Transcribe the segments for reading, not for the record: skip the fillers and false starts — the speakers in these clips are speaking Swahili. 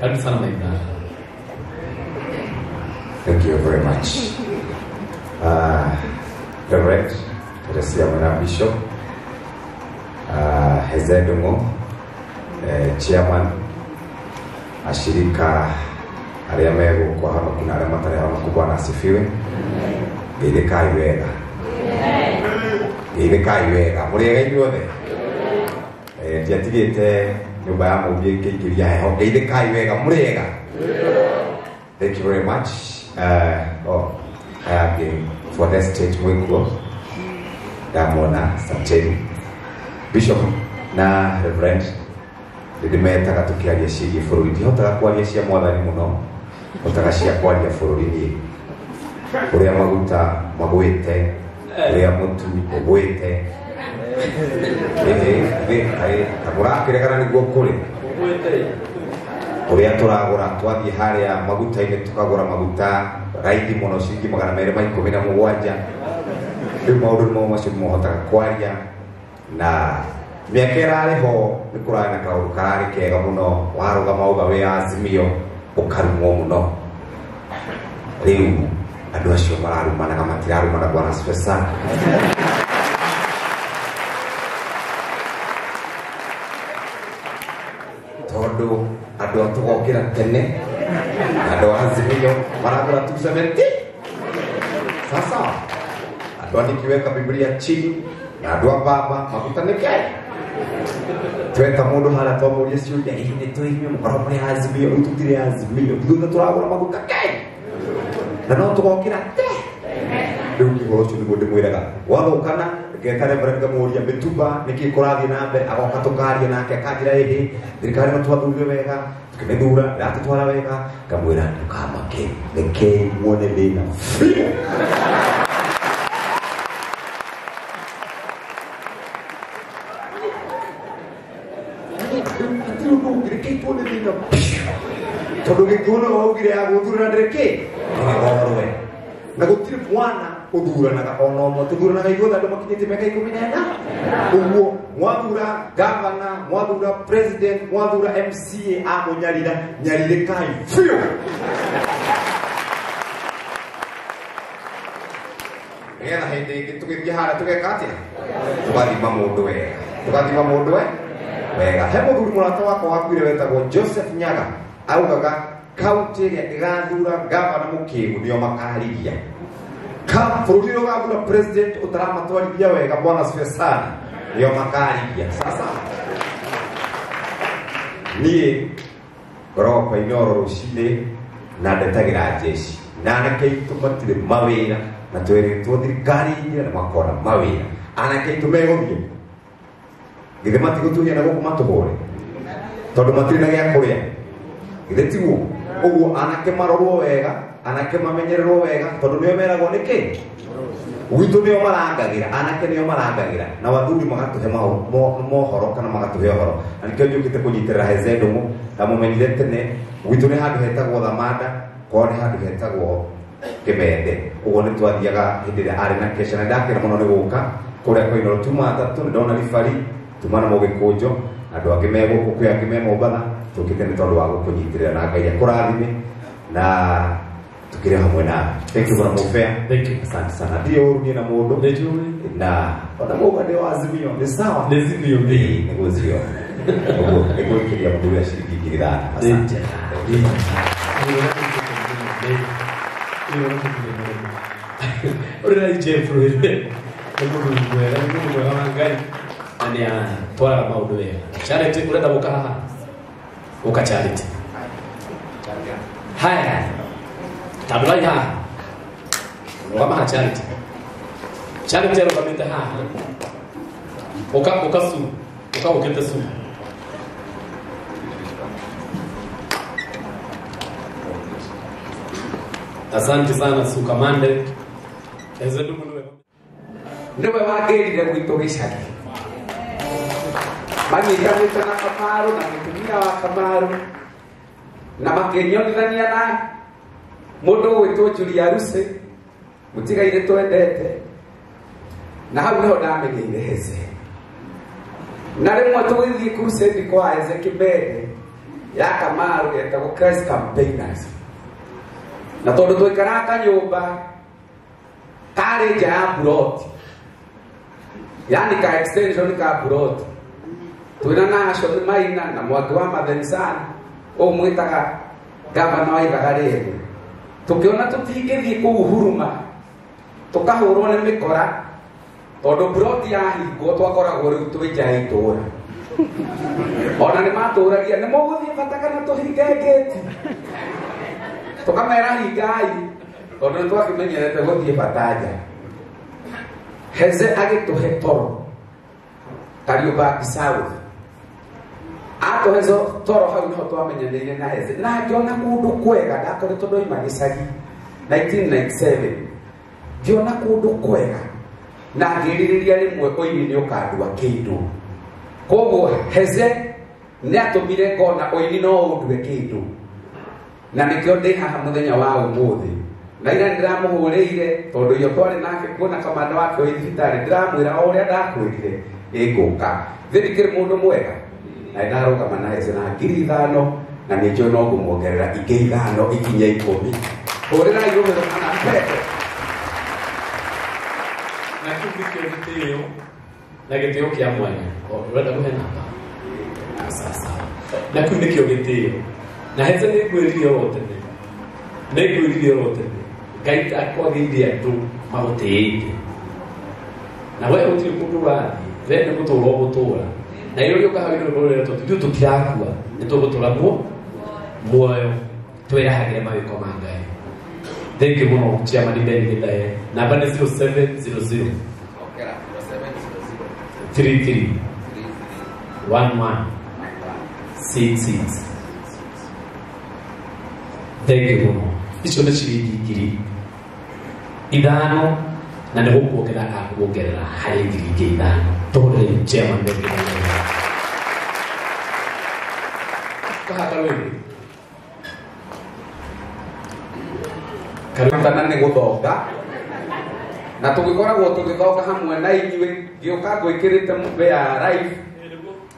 Karibu sana my brother. Thank you very much. Reverend Teresia Mwana Bishop, Hezedomo, Chairman, ashirika aliyamego kwa hama kuna alamatare hama kubwana asifiwe. Gedekai wega. Gedekai wega. Muriega inyuothe. Ndiatigite nyumba ya mubie kikiria heho. Gedekai wega. Muriega. Thank you very much. I have been for the stage mwikuo. Damona Santeni. Bishop na Reverend. Ndimetaga tukiaria ciĩgiĩ bũrũri. Ndihotaga kwaria cia mwathani mũno. Hotaga cia kwaria bũrũri-inĩ. Ũrĩa maguta magwĩte, ũrĩa mũtu ũgwĩte. Mũrakĩregana nĩguo kũrĩ. Ũrĩa tũragũra twathiĩ harĩa maguta-inĩ tukagũra maguta raithi mũno ciringi 217. Rĩu maũndũ nĩmo macio mũhotaga kwaria na mĩaka ĩrarĩ ho nĩ kũrarĩ na kaũndũ kararĩ kega mũno warũgama uga wĩ Azimio ũkarumwo mũno. Rĩu andũ acio mararumanaga matirarumana Bwana asifiwe sana. Tondũ andũ atũgokĩra tene andũ a Azimio maragũra 270. Sasa andũ anikiweka Biblia chini na andũ a baba maguta nĩ kei. Tweta mũndũ hana twamuria ciũria nĩ tũinyuĩ mũkorwo mũrĩ Azimio rĩu tũtirĩ Azimio ithuĩ tũragũra maguta kei na no tũgokĩra te. Rĩu kĩhoro ũcio nĩguo ndĩmwĩraga wathũkana ngeta Reverend ngamuria mĩtumba nĩkĩ kũrathiĩ na mbere agoka tũkaria nake akanjĩra ĩhĩ thirikari no twathurire wega tũkĩmĩthura iratũtwara wega ngamwĩra ndũkamake nĩkĩ muone thĩna biũ. Tondũ gĩkuona waugire ya gũthurana ndĩrĩkĩ nĩgorwe na gũtirĩ mwana ũthuranaga ona ũmwe tũthuranaga ithuothe andũ makinyĩte mĩaka 14. Ũguo mwathura gavana mwathura president mwathura MCA amũnyarira nyarirĩkai biũ. Nĩgetha hĩndĩ ĩngĩ tũgĩthiĩ harĩa tũgeka atĩa tũgathima mũndũ wega tũgathima mũndũ wega. He mũthuri mũrata wakwa wakuire wetagwo Joseph Nyaga augaga kaunti ĩrĩa ĩgathura gavana mũkĩgu nĩo makarigia. Bũrũri ũrĩa ũgathura president ũtaramatwarithia wega Bwana asifiwe sana nĩo makarigia. Sasa niĩ ngoragwo Inooro rũcinĩ na ndetagĩra jeshi na anake aitũ matirĩ mawĩra na twĩrĩtwo thirikari-inĩ na makona mawĩra. Anake aitũ megũthiĩ githĩ matigũturia na gũkũ matũhũre tondũ matirĩ na gĩa kũrĩa githĩ tiguo. Ũguo anake marorwo wega anake mamenyererwo wega tondũ nĩo meragwo nĩkĩ gwitũ nĩo marangagĩra anake nĩo marangagĩra na wathuri magatũhe mohoro kana magatũhe ũhoro. Na nĩkĩo njũkĩte kũnyitĩrĩra Hezedomu ndamũmenyire tene gwitũ nĩ handũ hetagwo Thamanda kwao nĩ handũ hetagwo Kĩmende. Ũguo nĩ twathiaga hĩndĩ ĩrĩa arĩ na kesha na ndakĩra mũno nĩ gũka kũrĩa kwa Inooro tuma atatũ nĩ ndona ribari tumana mũgĩkũnjo andũ angĩ megũkũ kwĩ angĩ me Mombatha tũkĩte nĩ tondũ wa gũkũnyitĩrĩra na Ngai akũrathime na tukire hamwe na. Thank you for Mufea. Thank you. Asante sana. Ndio urudie na mũndũ. Na ona mũndũ ndio Azimio. Ni sawa. Azimio ni gũzio. Ũguo nĩgwĩkĩria mũndũ ya ciringi 5,000. Asante. Ora Jeffrey. Mũndũ mwega wa Ngai. Ani twara maũndũ wega. Charity ũrenda gũka haha. Ũka Charity. Haya. Tabla ya. Kama Charity. Charity anakamita haha. Uka su. Uka ukete su. Asante sana su kamande. Hezedomu nĩwe wangĩrire gwitũ gĩcagi. Manyitagĩte na Kamaru na mũtumia wa Kamaru na makĩnyonithania na mũndũ gwĩtwo Julius mũtigaire twendete na hau nĩho ndamenyeire Heze. Na rĩmwe tũgĩthiĩ crusade kwa Heze Kĩmende ya Kamaru etagwo Christ Campaigners na tondu twikara kanyumba kari nja ya buroti yani ka extension ka buroti twina national maina na mwaki wa mathensani mwitaga gavana wa Ithagarĩthĩ tukiona tutingĩthiĩ kũu huruma tukahũrwo nĩ mĩkora tondu buroti yahingwo twakoragwo rĩu twĩ nja ya itũũra ona nĩ matũragia nĩ mũgũthiĩ bata kana tũhinge ngĩti tukamera hingai tondu nĩ twakĩmenyerete gũthiĩ bata nja Heze agĩtũhe toro Kariobangi South atũhe toro hau nĩho twamenyanĩire na Heze na ngĩona kũndũ kwega ndakoretwo ndoima gĩcagi 1997 ngĩona kũndũ kwega na ngĩrirĩria rĩmwe ũini nĩ ũkandua kĩndũ koguo Heze nĩ atũmire ngona ũini no ũndue kĩndũ na nĩkĩo ndĩ haha mũthenya wa ũmũthĩ na ira ndiramũhũrĩire tondu iyo twarĩ nake kuona kamanda wake wa thibitarĩ ndiramwĩra o ũrĩa ndakwĩrire ĩngũka thirikĩrĩ mũndũ mwega na ndarũgama na Heze na 5,000 na nĩ njũĩ no ngũmuongerera ingĩ 5 ikinye 10 hũrĩra irũmĩro kana pepe na kĩu gĩtĩo na gĩtĩo kĩa mwanya ũrenda kũhe namba sasa na kĩu nĩkĩo gĩtĩo na Heze nĩ ngwĩrire o tene Ngai akwagĩire andũ magũtĩĩte na we ũtirĩ kũndũ wathiĩ we nĩ gũtũũra ũgũtũũra na rĩrĩa ũkahagĩrwo rũrĩrĩ tũtũ tũtirakua nĩ tũgũtũũra muoyo twĩrahagĩre mawĩko ma Ngai thengiũ mũno chairman Ben Gĩthae namba nĩ 0700 33 11 66 thengiũ mũno icio nĩ ciringi 5,000 na nĩ gũkuongerera akuongerera harĩ ngiri 5,000 tondũ rĩu chairman Ben Gĩthae kahaka rwĩmĩ kana nĩ gũthonga na tũgĩkoragwo tũgĩthonga hamwe na inyuĩ ngĩũka ngwĩkĩrĩte mbea live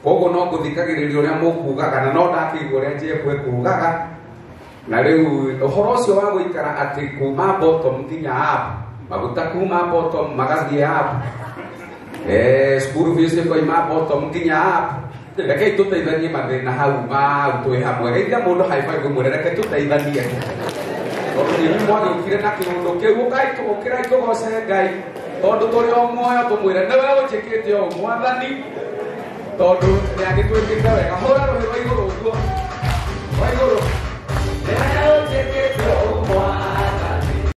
koguo no ngũthikagĩrĩria ũrĩa mũkugaga na no ndakĩigua ũrĩa Jeff ekugaga na rĩu ũhoro ũcio wa gũikara atĩ kuma bottom nginya up maguta kuma bottom magathiĩ up school fees ĩkoima bottom nginya up rekei tũteithanie mathĩna hau mau twĩ hamwe geithia mũndũ high five ũmwĩre reke tũteithanie tondũ mwagĩũkire na kĩũndũ kĩu ũkai tũgũkĩrai tũgoce Ngai tondũ tũrĩ o muoyo tũmwĩre nĩwe ũnjĩkĩte ũũ Mwathani tondũ nĩagĩtwĩkĩte wega hũra rũhĩ rwa igũrũ ũguo